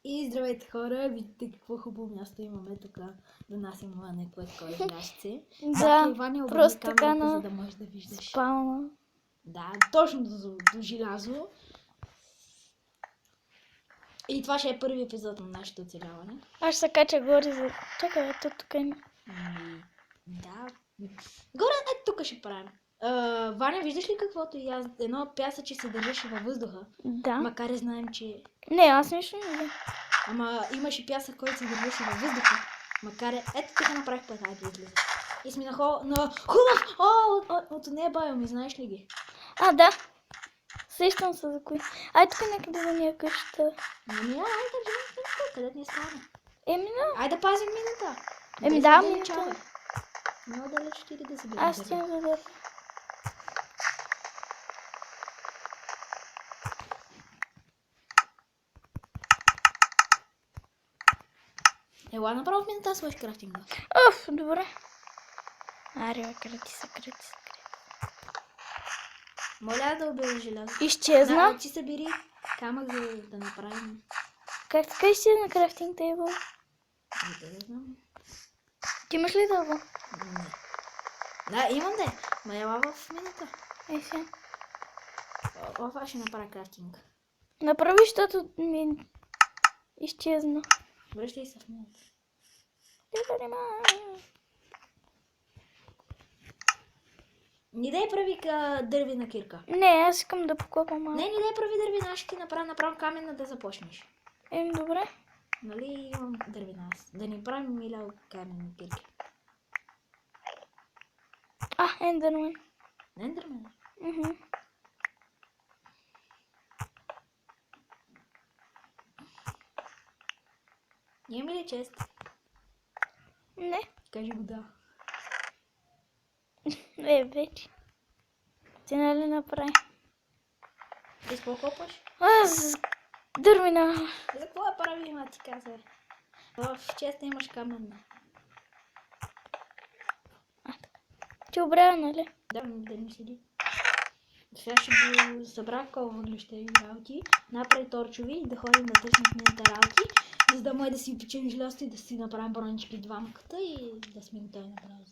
И здравейте хора, видите какво хубаво място имаме тук да нас има някое такова желязце. Да, Иване, обърни просто така камерата, на за да можеш да виждаш. спална. Да, точно до желязо. И това ще е първи епизод на нашето оцеляване. Аз ще се кача горе за... Чакай, ето тук има. Да. Горе, ето тук ще правим. Ваня, виждаш ли каквото и аз? Едно пясъче се държеше във въздуха. Да. Макар и знаем, че... Не, аз нищо не видя. Ама имаше пясък, който се държеше във въздуха. Макар и... Ето тук направих път, айде излиза. И сме на хубав! От нея ми, знаеш ли ги? А, да. Сещам се за кои. Ай, тук някъде за нея къща. Ами, айде да вземем минута, където ни стане. Да. Айде да пазим минута. Да, минута. Много далеч ще да се Аз стигам за да... Ела направо в минута свърш крафтинга. Оф, добре. Аре, крати се. Моля да убия желязо. Изчезна. Да, ти събери камък за да направим. Как така изчезна крафтинг тейбъл? Не знам. Ти имаш ли дълго? Не. Да, имам да. Ма ела в минута. Сега. Това ще направя крафтинг. Направи, защото ми изчезна. Връщай се в минута. Не дай прави дървена кирка. Не, аз искам да покопам малко. Не дай прави дървина, аз ще ти направя каменна да започнеш. Добре. Нали имам дървина аз. Да ни правим миля каменни кирки. Ендермен. Ендермен? Има ли чест? Не. Кажи го да. Вече. Ти нали направи? Ти с какво копаш? Аз дървина. За какво я прави, ма ти казва? В честа имаш каменна. Ти обря, нали? Да ми седи. Сега ще го събра колко въглища и работи, направи торчови и да ходим да търсим в мината работи, за да може да си печем желязото и да си направим бронички двамката и да сме готови направо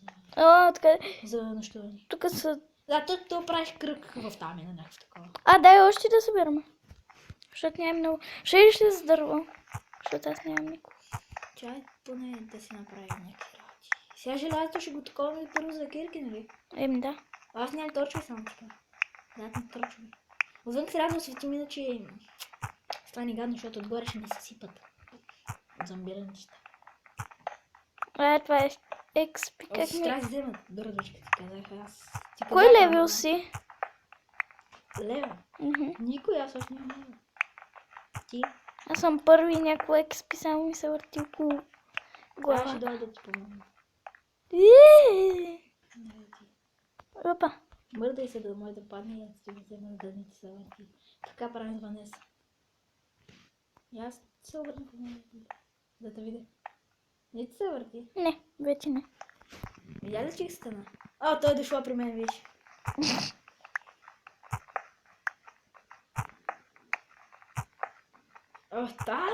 така. за нощуване. Тук са... Да, тук правиш кръг в там на някакво такова. Дай още да събираме. Защото нямам много. Ще идеш ли за дърво? Защото аз нямам никого. Чай поне да си направим някакви работи. Сега желязото ще го таковаме първо за кирки, нали? Да. Аз нямам торчови само така. Дадем торчови. Отвън трябва да осветим, иначе стане гадно, защото отгоре ще не се сипат. Зомбираните. Това е XP. Как Ще трябва да вземат бърдочка, ти казах аз. Кой левел си? Лева? Никой, аз още нямам лева. Ти? Аз съм първи, някакво XP само ми се върти около глава. Аз ще дойда да ти помогна. Опа. Мърдай се да може да падне и аз ще го взема да не ти се върти. Така правим с Ванеса. И аз се обърна по мен, да те видя. Не ти се върти? Не, вече не. Видя ли, че стана? Той е дошла при мен, виж.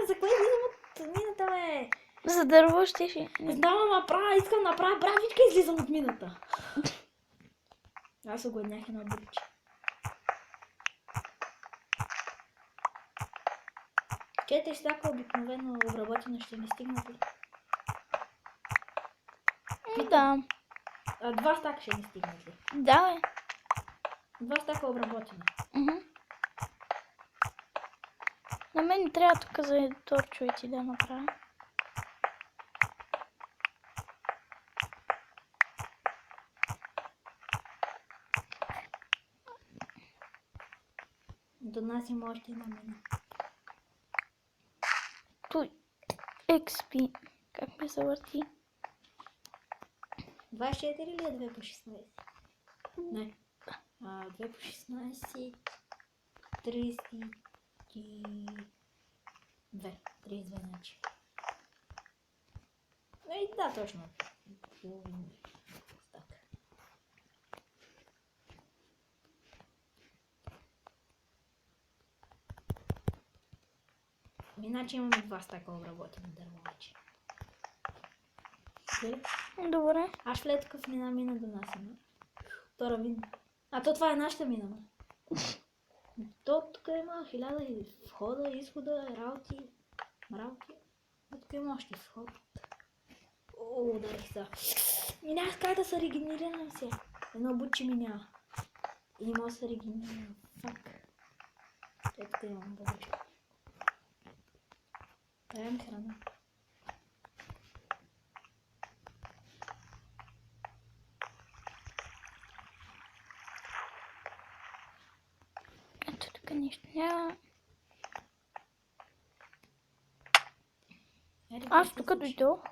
За кое излизам от мината, бе? За дърво ще. Знам, ама искам да направя бравичка и излизам от мината. Аз огладнях едно бърче. Четеш всяко обикновено обработено ще ми стигнат ли? Да. 2 стака ще ми стигнат ли? Да, бе. 2 стака обработено. На мен не трябва тук за торчовете да направя. До нас има още една мина. Той XP. Как ми се върти? 24 или е 2 по 16? Не. 2 по 16... 32. 32 значи. Да, точно. Така. Иначе имаме 2 стака обработено дърво вече. Дали? Добре. Аз влез тук в една мина да насаме. Втора мина. А то това е нашата мина, ма. То тук има 1000 и входа, изхода, работи. Тук има още вход. О, ударих се. И няма как да се регенерирам сега. Едно бутче ми няма. И не мога да се регенерирам. Фак. Тук имам бъдеще. Даем храна. Ето тук нищо няма. Аз тук дойдох.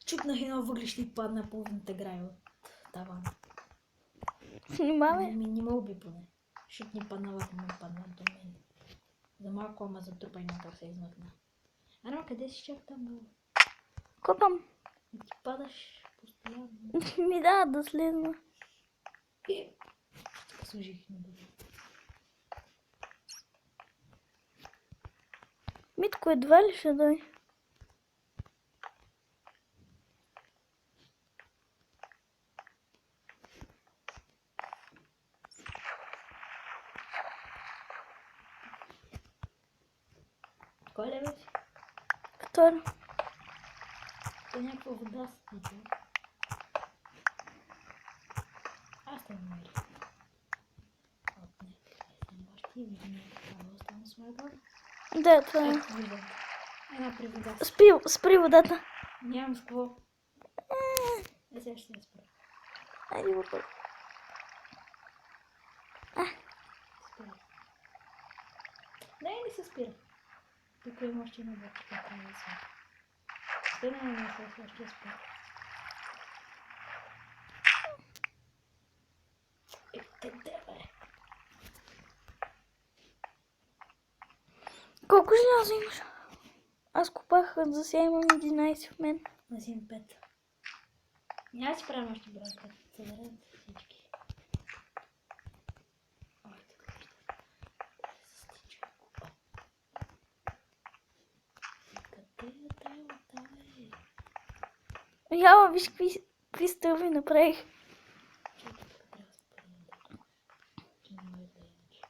Чупнах едно въглище и падна половината грая от тавана. Снимаме. Не ме уби поне. Защото ни падна върху мен, падна до мен. За малко ама затрупа и макар се измъкна. Ама къде си чак там долу? Копам. И ти падаш постоянно. Ми да, да слезна. Служих на добре. Митко едва ли ще дойде? Кой левел си? Втори. Та някаква вода се пича. Аз те намерих. От не. Съм бащи и видим какво остана с моя глава. Да, това е. Ето виждам. Една при вода. Спри водата. Нямам с какво. Сега ще се спра. Айде го първо. Спира. Не се спира. Тук има още една бочка, трябва да се. Стена на мисъл, ще спира. Къде бе? Колко желязо имаш? Аз купах, за сега имам 11 в мен. Аз имам 5. Няма си правим още бройка. Съберем всички. Ой, тук ще се стича. Къде е тая вода, бе? Яла, виж какви стълби направих. Чакай, тук трябва да спрем. Че не може да имаш.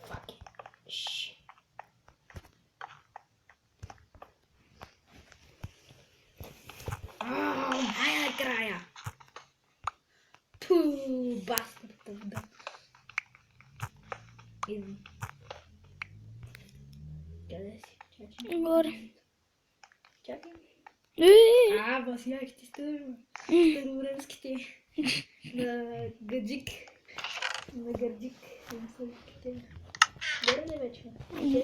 Fuck it. Shh. Най-накрая! Пу, баската вода. Идвам. Къде си? Чакай. Горе. Чакай. Е, Басяхте стърва. Старовремските. На гаджик. На гърджик. Горе ли вече?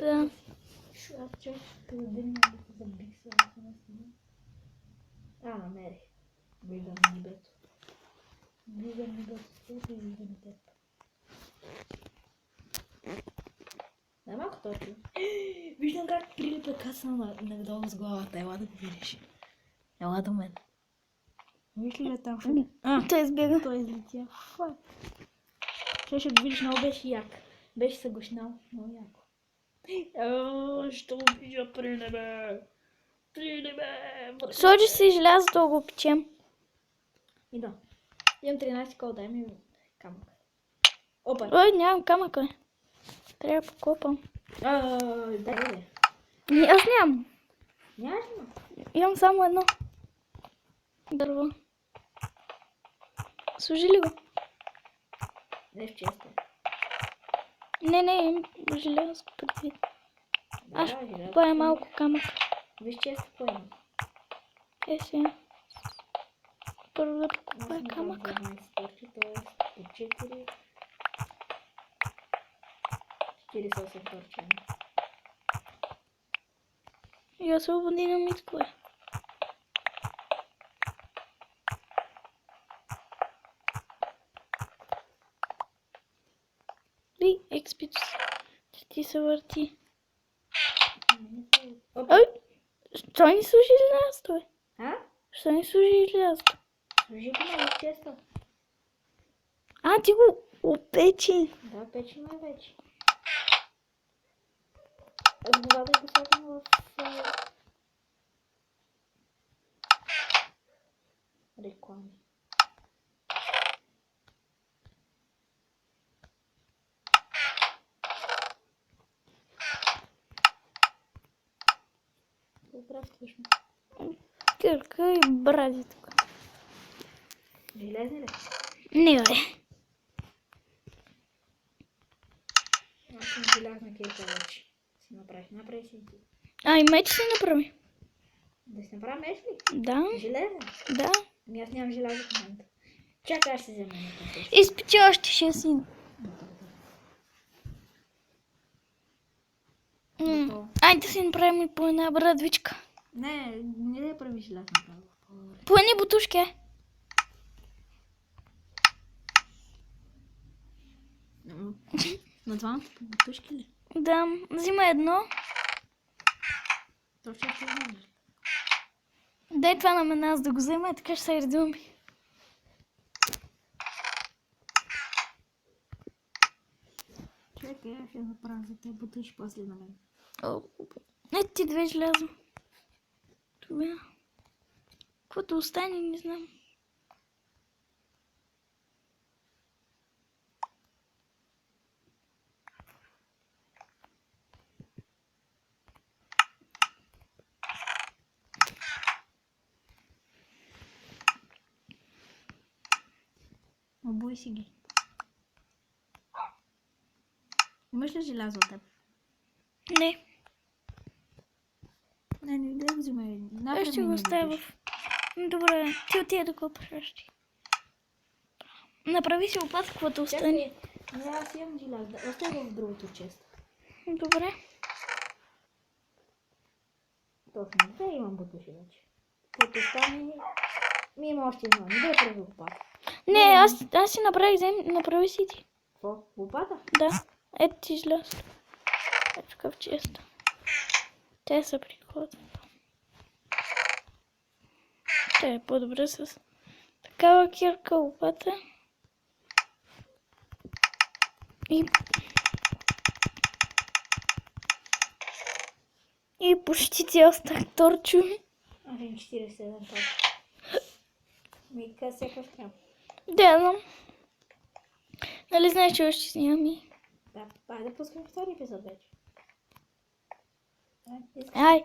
Да. Аз чак къде ден да се забих намерих. Виждам небето. Виждам небето с теб и виждам теб. Дай малко точно. Виждам как прилипа касна надолу с главата. Ела да го видиш. Ела до мен. Виж ли там? Той избега. Той излетя. Фак. Ще го видиш, много беше як. Беше се гушнал. Много яко. Ще убия при небе. При небе. Сложи си желязото да го печем. И да. Имам 13 кола, дай ми камък. Опа. Ой, нямам камъка. Трябва да покопам. Дай. Аз нямам. Нямаш ли? Имам само едно дърво. Служи ли го? Не в честа. Не, имам желязо предвид. Аз Да, купая малко камък. Виж честа поема. Сега. Първо да покупая камък. 12 точки, т.е. по 4. 48 точки. И освободи на миткове. И експито ти се върти. Опа. Ой, що не служи желязо? А? Що не служи желязо? Служи го често. А, ти го опечи. Да, печено е вече. Разговаряй го слагам в реклами. Здравствуй. Кирка и бради тук. Железни ли? Не, бе. Аз съм желязна кирка вече. Си направих. Направи си ти. А, и меч си направи. Да си направя меч ли? Да, Железен? да. Ами аз нямам желязо в момента. Чакай, аз ще взема на това. Изпечи още 6. Готово. Айде да си направим и по една брадвичка. Не да я прави желязна право. По едни бутушки, е. На двамата по бутушки ли? Да, взима едно. Точно ще знаеш. Дай това на мен аз да го взема, така ще се редуваме. Чакай, аз ще направя за те бутушки после на мен. Ето ти 2 желязо. Това. Каквото остане, не знам. Обуй си ги. Имаш ли желязо от теб? Не, Не да го взимай. аз ще го оставя в... Добре, ти отида да купиш още. Направи си опас, каквото остане. Чакай, не, аз имам желязо. Да оставя в другото често. Добре. Точно, да имам бутуши вече. Каквото остане, ми има още едно. Не да я прави лопата. Не, аз си направих, направи си ти. Какво? Лопата? Да, ето ти желязо. Ето в честа. Те са прикладни. Те е по-добре с такава кирка, лопата. И почти цял стак торчо. Аз имам 47 точки. Ми къде всякакъв трябва. Да, знам. Нали знаеш, че още снимам и... Да, айде да пускам втори епизод вече. Ай,